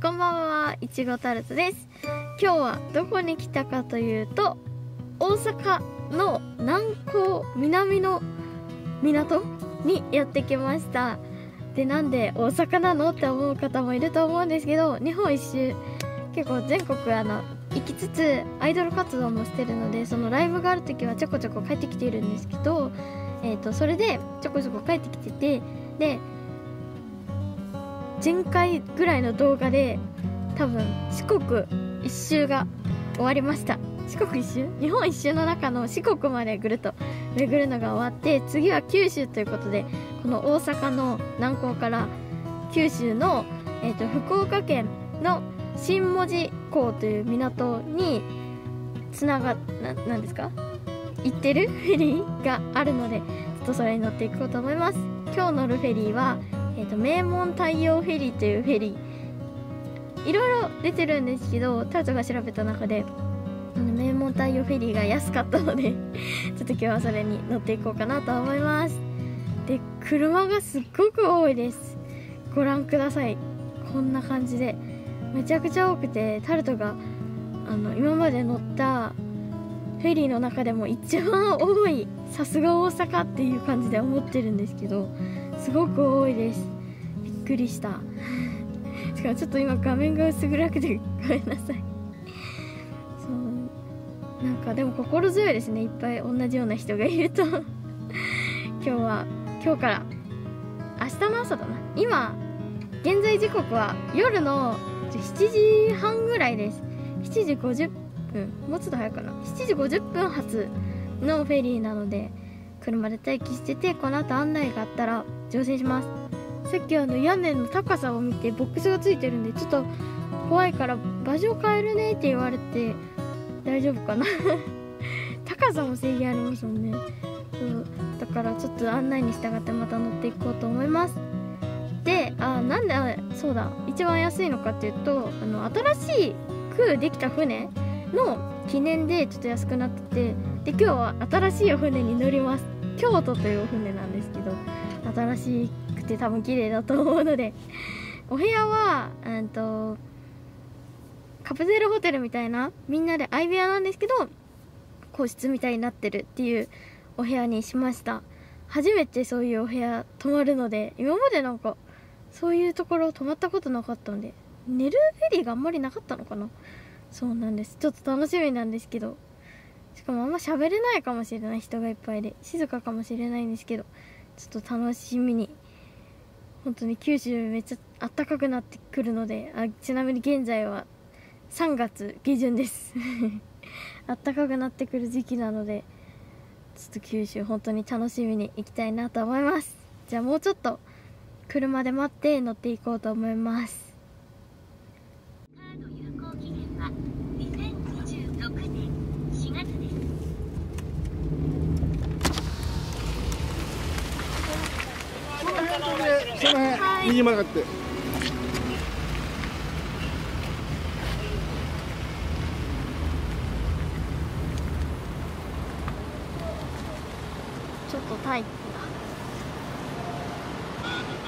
こんばんは、いちごタルトです。今日はどこに来たかというと、大阪の南港南の港にやってきました。で、なんで大阪なのって思う方もいると思うんですけど、日本一周結構全国行きつつアイドル活動もしてるので、そのライブがある時はちょこちょこ帰ってきているんですけど、それでちょこちょこ帰ってきてて、で前回ぐらいの動画で多分四国一周が終わりました。四国一周、日本一周の中の四国までぐるっと巡るのが終わって、次は九州ということで、この大阪の南港から九州の、福岡県の新門司港という港になんですか、行ってるフェリーがあるので、ちょっとそれに乗っていこうと思います。今日乗るフェリーは、名門太陽フェリーというフェリー、いろいろ出てるんですけど、タルトが調べた中で名門太陽フェリーが安かったのでちょっと今日はそれに乗っていこうかなと思います。で、車がすっごく多いです。ご覧ください。こんな感じでめちゃくちゃ多くて、タルトが今まで乗ったフェリーの中でも一番多い、さすが大阪っていう感じで思ってるんですけど、すごく多いです。びっくりした。しかもちょっと今画面が薄暗くてごめんなさい。そうなんかでも心強いですね、いっぱい同じような人がいると今日から明日の朝だな。今現在時刻は夜の7時半ぐらいです。7時50分、もうちょっと早いかな。7時50分発のフェリーなので、車で待機してて、この後案内があったら乗船します。さっき屋根の高さを見てボックスがついてるんで、ちょっと怖いから場所を変えるねって言われて、大丈夫かな高さも制限ありますもんね。そうだからちょっと案内に従ってまた乗っていこうと思います。で、なんでそうだ一番安いのかっていうと、新しくできた船の記念でちょっと安くなってて、で今日は新しいお船に乗ります。京都というお船なんですけど、新しくて多分綺麗だと思うので、お部屋はカプセルホテルみたいな、みんなで相部屋なんですけど個室みたいになってるっていうお部屋にしました。初めてそういうお部屋泊まるので、今までなんかそういうところ泊まったことなかったんで、寝るフェリーがあんまりなかったのかな。そうなんです。ちょっと楽しみなんですけど、しかもあんま喋れないかもしれない、人がいっぱいで静かかもしれないんですけど、ちょっと楽しみに。本当に九州めっちゃ暖かくなってくるので、ちなみに現在は3月下旬です暖かくなってくる時期なので、ちょっと九州本当に楽しみに行きたいなと思います。じゃあもうちょっと車で待って乗っていこうと思います。カード有効期限は2026年4月です。その辺右曲がって。ちょっとタイプ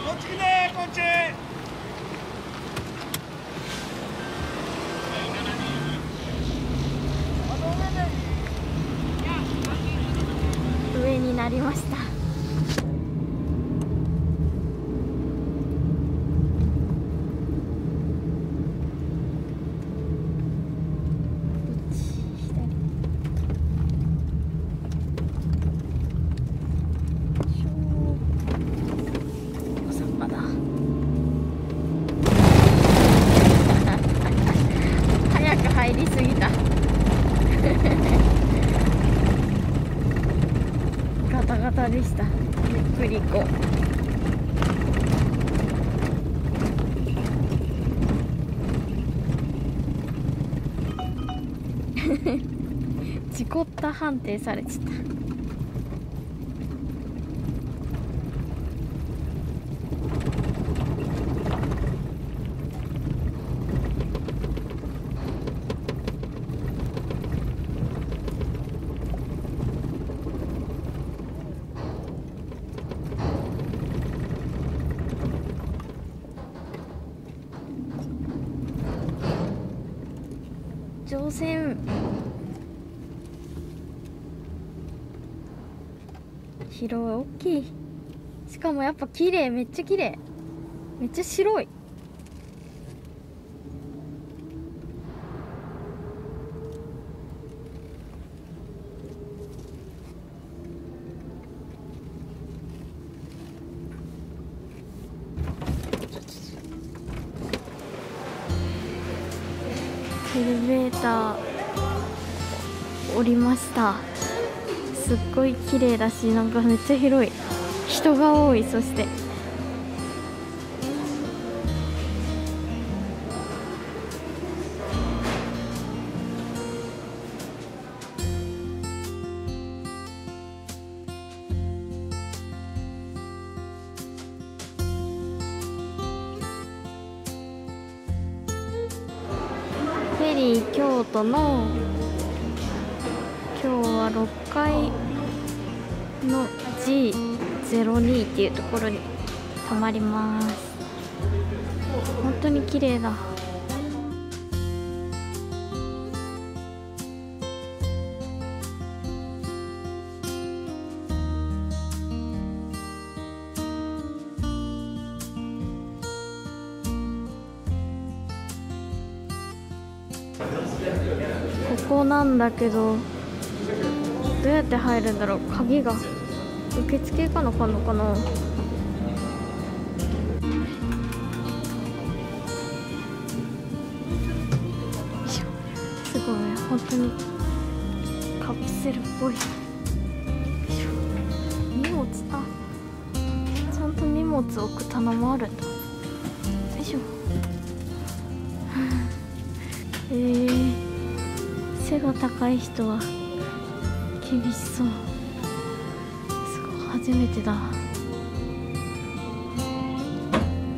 こっち来て、こっち。上になりました。早く入りすぎたガタガタでした。ゆっくり行こう。事故った判定されちゃった。乗船。広い、大きい。しかもやっぱ綺麗、めっちゃ綺麗。めっちゃ白い。エレベーター降りました。すっごい綺麗だし、なんかめっちゃ広い。人が多い。そしてフェリー京都の今日は6階の G02 っていうところに泊まります。本当に綺麗だ。ここなんだけど、どうやって入るんだろう。鍵が受付かなかんのかな。よいしょ。すごい、本当にカプセルっぽい。よいしょ。荷物、あ、ちゃんと荷物置く棚もあるんだ。よいしょ。背が高い人は厳しそう。すごい、初めてだ。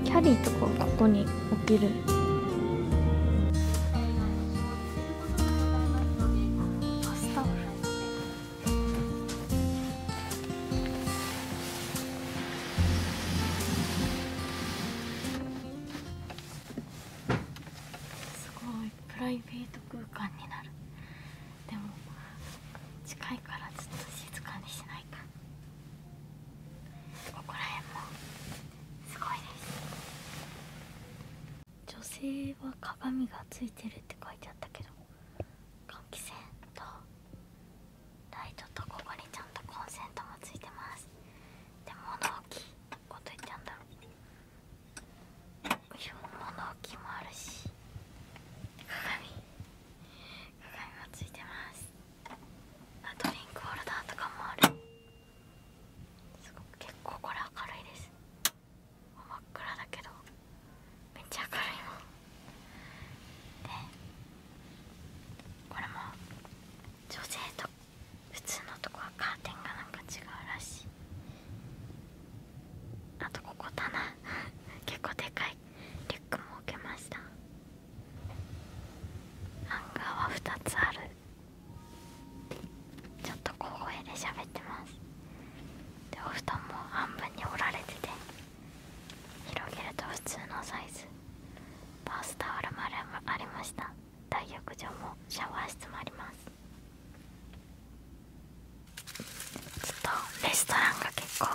キャリーとかここに置ける。バスタオル。すごいプライベート空間になる。でも近いからちょっと静かにしないか。ここら辺もすごいです。女性は鏡がついてるって書いてあったけど、換気扇とライトと、ここにちゃんとコンセントもついてます。で、物置こと言ってあんだろう。よいしょ、物置もあるし、鏡がついてます。ドリンクホルダーとかもある。すごく結構これ明るいです。真っ暗だけどめっちゃ明るいもんで、これも女性と普通のとこはカーテンがなんか違うらしい。あとここ棚結構でかいリュックも置けました。ハンガーは2つある。ちょっと小声で喋ってます。で、お布団も半分に折られてて、広げると普通のサイズ。バスタオルもありました。大浴場もシャワー室もあります。ちょっとレストランが結構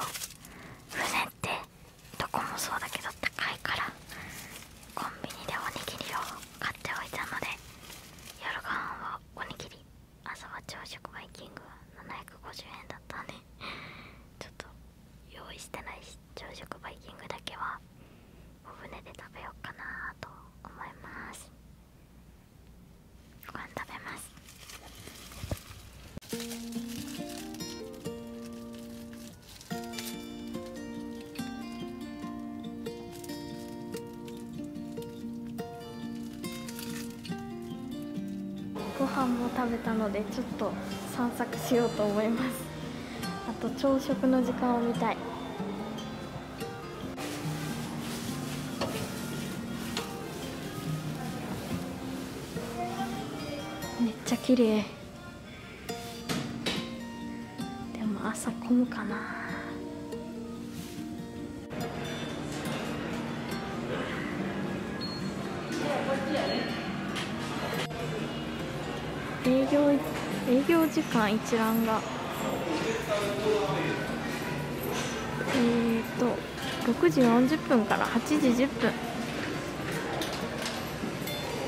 船ってどこもそうだけど高いから、コンビニでおにぎりを買っておいたので、夜ご飯はおにぎり、朝は朝食バイキングは750円だったんでちょっと用意してないし、朝食バイキングだけはお船で食べようかなと思います。ご飯食べます。ご飯も食べたのでちょっと散策しようと思います。あと朝食の時間を見たい。めっちゃ綺麗。でも朝混むかな。営業時間一覧が6時40分から8時10分。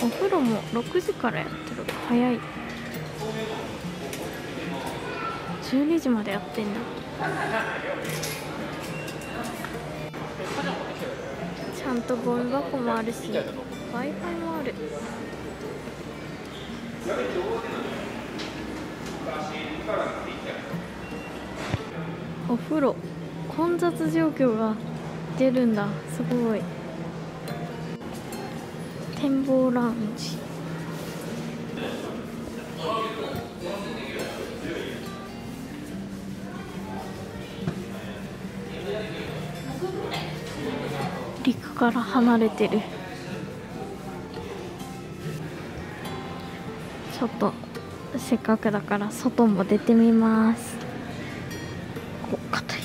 お風呂も6時からやってる。早い。12時までやってんだ。ちゃんとゴミ箱もあるし Wi-Fi もある。お風呂混雑状況が出るんだ。すごい。展望ラウンジ。陸から離れてる。ちょっとせっかくだから外も出てみます。お、硬い。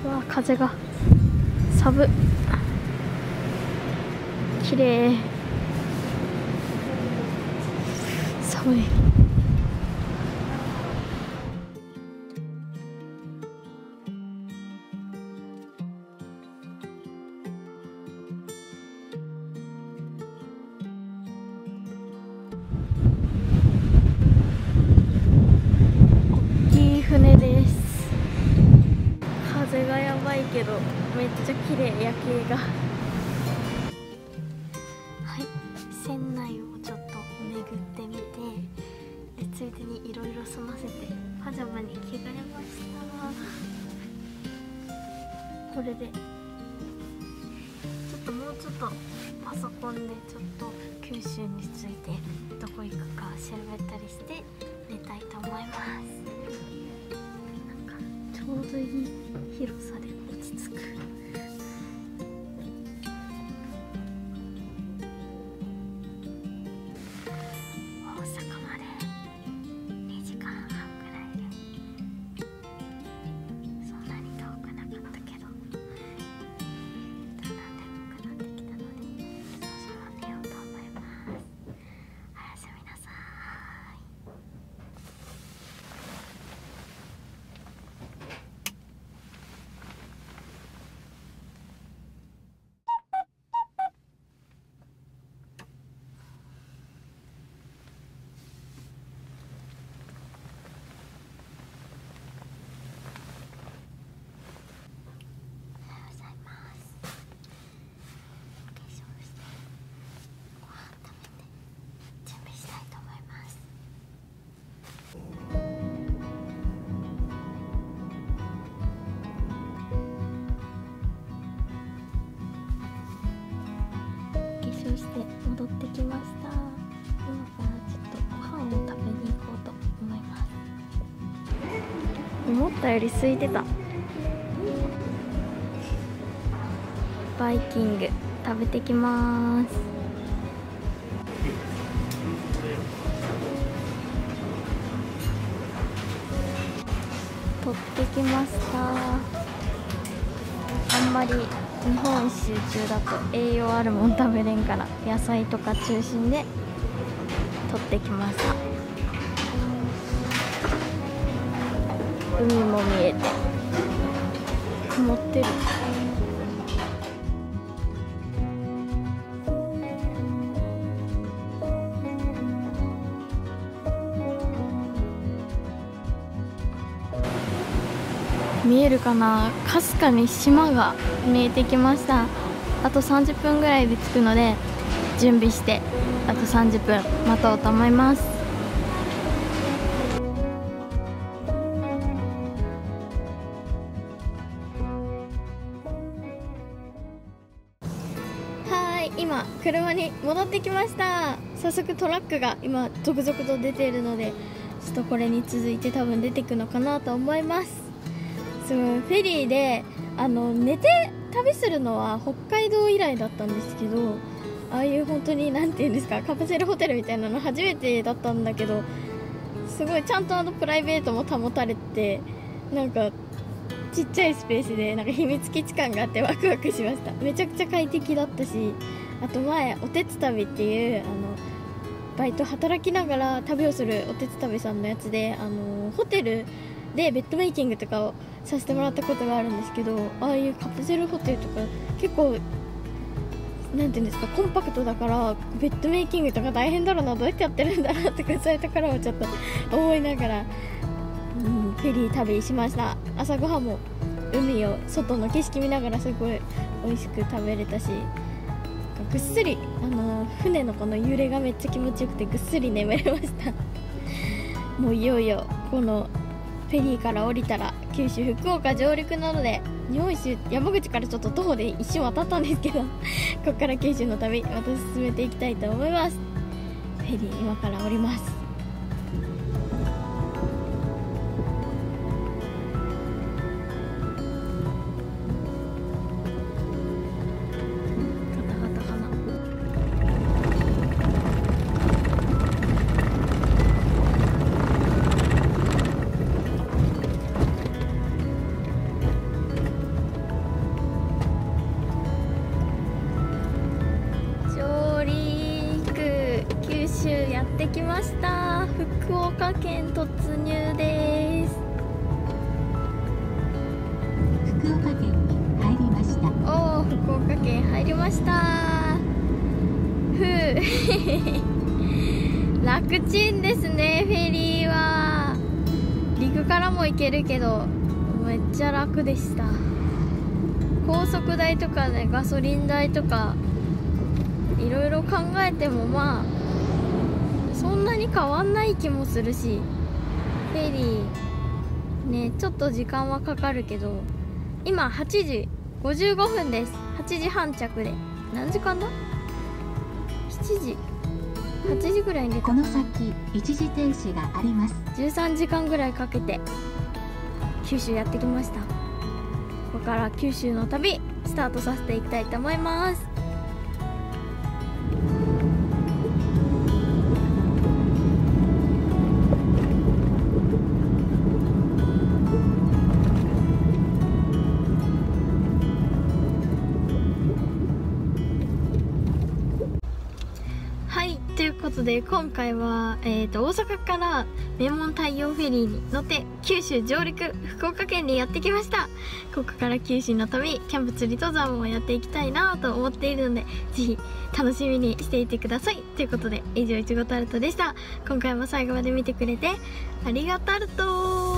うわ、風が寒っ。綺麗。寒い。船です。風がやばいけどめっちゃ綺麗。夜景が。はい、船内をちょっと巡ってみて、でついでにいろいろ済ませてパジャマに着替えました。これでもうちょっとパソコンでちょっと九州についてどこ行くか調べたりして寝たいと思います。ちょうどいい広さで落ち着く。大阪まで2時間半くらいで、そんなに遠くなかったけど、だんだん眠くなってきたので、そろそろ寝ようと思います。おやすみなさい。して戻ってきました。今からちょっとご飯を食べに行こうと思います。思ったより空いてた。バイキング食べてきます。取ってきました。あんまり日本一周中だと栄養あるもん食べれんから、野菜とか中心で取ってきました。海も見えて曇ってる。見えるかな、かすかに島が見えてきました。あと30分ぐらいで着くので準備してあと30分待とうと思います。はい、今車に戻ってきました。早速トラックが今続々と出ているので、ちょっとこれに続いて多分出てくのかなと思います。すごい、フェリーで寝て旅するのは北海道以来だったんですけど、ああいう本当になんていうんですか、カプセルホテルみたいなの初めてだったんだけど、すごいちゃんとプライベートも保たれて、なんかちっちゃいスペースでなんか秘密基地感があってワクワクしました。めちゃくちゃ快適だったし、あと前おてつ旅っていうバイト働きながら旅をするおてつたべさんのやつで、ホテルでベッドメイキングとかをさせてもらったことがあるんですけど、ああいうカプセルホテルとか結構なんていうんですか、コンパクトだからベッドメイキングとか大変だろうな、どうやってやってるんだろうとかそういうところをちょっと思いながら、フェリー旅しました。朝ごはんも海を外の景色見ながらすごい美味しく食べれたし、ぐっすり船のこの揺れがめっちゃ気持ちよくてぐっすり眠れましたもういよいよこのフェリーから降りたら九州福岡上陸なので、日本一周山口からちょっと徒歩で一瞬渡ったんですけどここから九州の旅また進めていきたいと思います。フェリー今から降ります。やってきました。福岡県突入です。福岡県に入りました。おお、福岡県入りました。楽ちんですね、フェリーは。陸からも行けるけどめっちゃ楽でした。高速代とかね、ガソリン代とかいろいろ考えてもまあそんなに変わんない気もするし、フェリーねちょっと時間はかかるけど、今8時55分です。8時半着で何時間だ、7時8時ぐらいに出た。この先一時停止があります。13時間ぐらいかけて九州やってきました。ここから九州の旅スタートさせていきたいと思います。ということで今回は、大阪から名門太陽フェリーに乗って九州上陸福岡県にやってきました。ここから九州の旅キャンプ釣り登山もやっていきたいなと思っているので、ぜひ楽しみにしていてください。ということで以上いちごタルトでした。今回も最後まで見てくれてありがタルト。